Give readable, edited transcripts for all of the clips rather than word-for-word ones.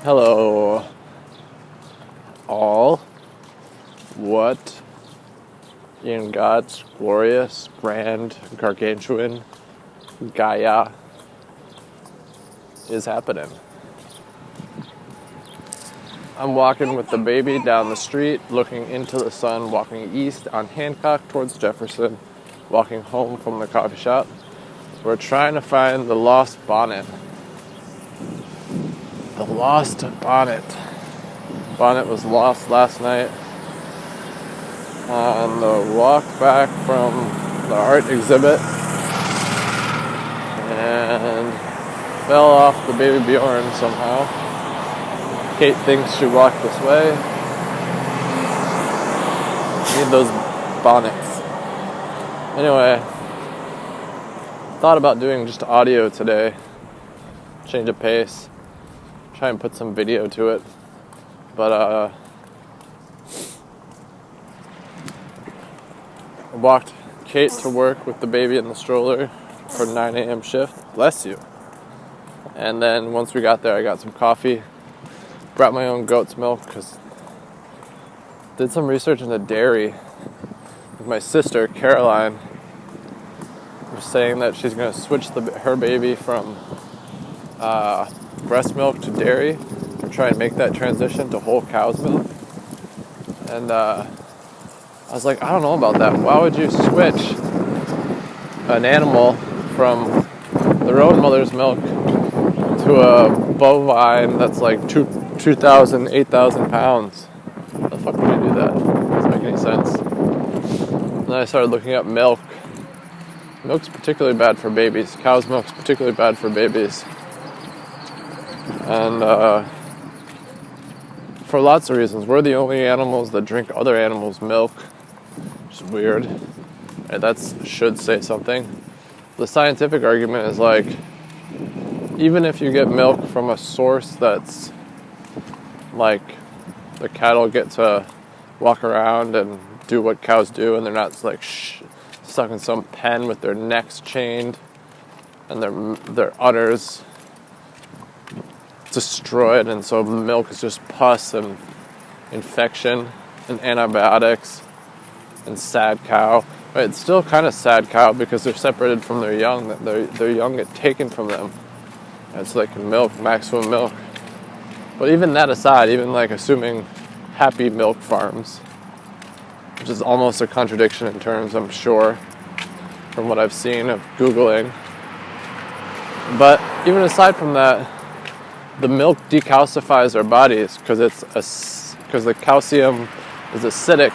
Hello, all. What in God's glorious, grand, gargantuan Gaia is happening? I'm walking with the baby down the street, looking into the sun, walking east on Hancock towards Jefferson, walking home from the coffee shop. We're trying to find the lost bonnet. The lost bonnet. Bonnet was lost last night on the walk back from the art exhibit and fell off the baby Bjorn somehow. Kate thinks she walked this way. Need those bonnets. Anyway, thought about doing just audio today. Change of pace. Try and put some video to it. But I walked Kate to work with the baby in the stroller for 9 a.m. shift. Bless you. And then once we got there, I got some coffee. Brought my own goat's milk because did some research into dairy. My sister, Caroline, was saying that she's going to switch her baby from breast milk to dairy and try and make that transition to whole cow's milk. And I was like, I don't know about that. Why would you switch an animal from their own mother's milk to a bovine that's like 2,000, 8,000 pounds? How the fuck would you do that? Doesn't make any sense. And then I started looking up milk. Milk's particularly bad for babies. Cow's milk's particularly bad for babies. And for lots of reasons. We're the only animals that drink other animals' milk, which is weird. And that should say something. The scientific argument is like, even if you get milk from a source that's like the cattle get to walk around and do what cows do, and they're not like stuck in some pen with their necks chained and their udders destroyed, and so milk is just pus and infection and antibiotics and sad cow. But it's still kind of sad cow because they're separated from their young. Their young get taken from them, and so they can milk maximum milk. But even that aside, even like assuming happy milk farms, which is almost a contradiction in terms, I'm sure, from what I've seen of Googling. But even aside from that, the milk decalcifies our bodies because the calcium is acidic.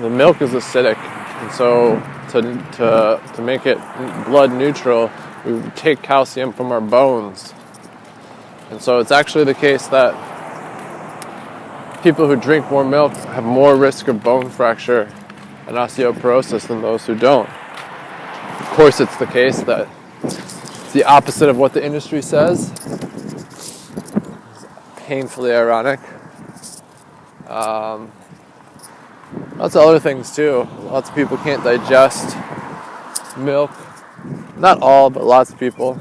The milk is acidic, and so to make it blood neutral, we take calcium from our bones. And so it's actually the case that people who drink more milk have more risk of bone fracture and osteoporosis than those who don't. Of course, it's the case that it's the opposite of what the industry says. It's painfully ironic. Lots of other things too. Lots of people can't digest milk. Not all, but lots of people.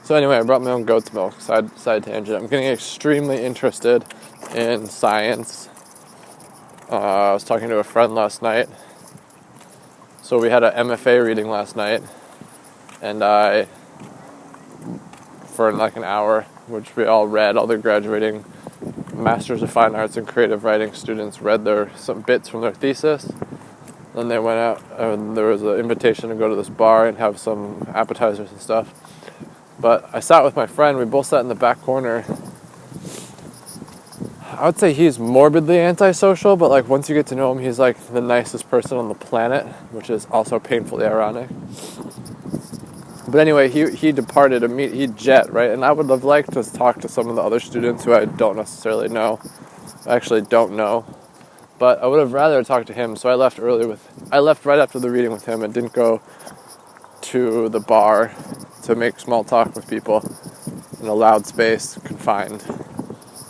So anyway, I brought my own goat's milk. Side tangent. I'm getting extremely interested in science. I was talking to a friend last night. So we had an MFA reading last night. And for like an hour, which we all read, all the graduating Masters of Fine Arts and Creative Writing students read some bits from their thesis. Then they went out, and there was an invitation to go to this bar and have some appetizers and stuff. But I sat with my friend. We both sat in the back corner. I would say he's morbidly antisocial, but like once you get to know him, he's like the nicest person on the planet, which is also painfully ironic. But anyway, he departed he'd jet, right? And I would have liked to talk to some of the other students who I don't necessarily know. I actually don't know. But I would have rather talked to him, so I left right after the reading with him and didn't go to the bar to make small talk with people in a loud space, confined.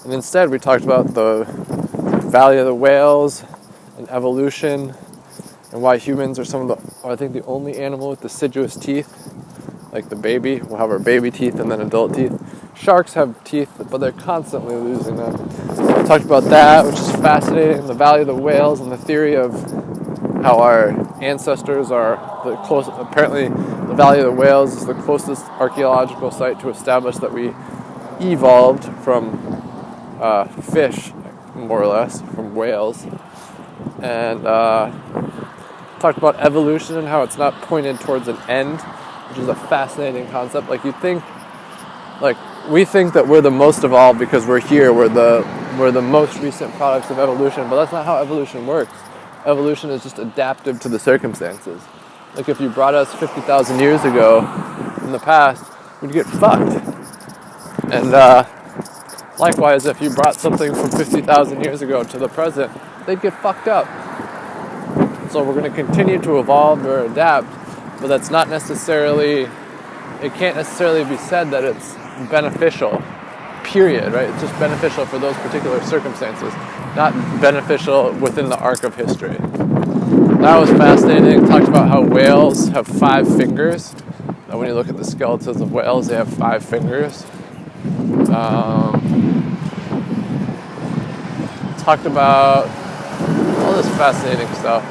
And instead we talked about the Valley of the Whales and evolution and why humans are I think the only animal with deciduous teeth. Like the baby, we'll have our baby teeth and then adult teeth. Sharks have teeth, but they're constantly losing them. I talked about that, which is fascinating, the Valley of the Whales, and the theory of how our ancestors are the closest. Apparently, the Valley of the Whales is the closest archaeological site to establish that we evolved from fish, more or less, from whales. And talked about evolution and how it's not pointed towards an end, which is a fascinating concept. Like we think that we're the most evolved because we're here. We're the most recent products of evolution, but that's not how evolution works. Evolution is just adaptive to the circumstances. Like if you brought us 50,000 years ago in the past, we'd get fucked. And likewise, if you brought something from 50,000 years ago to the present, they'd get fucked up. So we're going to continue to evolve or adapt, but that's not necessarily, it can't necessarily be said that it's beneficial, period, right? It's just beneficial for those particular circumstances, not beneficial within the arc of history. That was fascinating. Talked about how whales have 5 fingers. Now, when you look at the skeletons of whales, they have 5 fingers. Talked about all this fascinating stuff.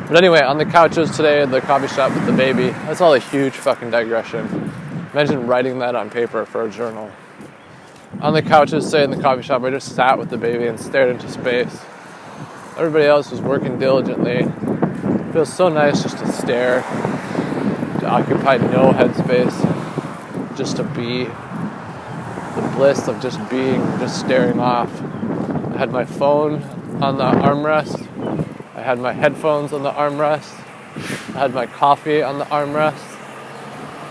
But anyway, on the couches today at the coffee shop with the baby, that's all a huge fucking digression. Imagine writing that on paper for a journal. On the couches today in the coffee shop, I just sat with the baby and stared into space. Everybody else was working diligently. It feels so nice just to stare, to occupy no headspace, just to be. The bliss of just being, just staring off. I had my phone on the armrest. I had my headphones on the armrest. I had my coffee on the armrest.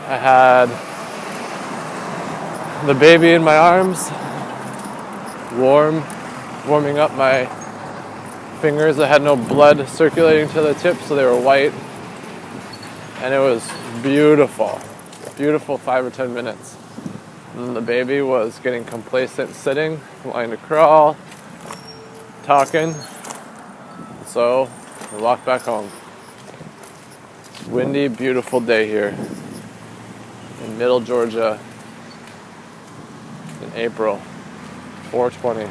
I had the baby in my arms, warming up my fingers. I had no blood circulating to the tips, so they were white. And it was beautiful. Beautiful 5 or 10 minutes. And the baby was getting complacent sitting, wanting to crawl, talking. So we walked back home. Windy, beautiful day here in Middle Georgia in April, 420.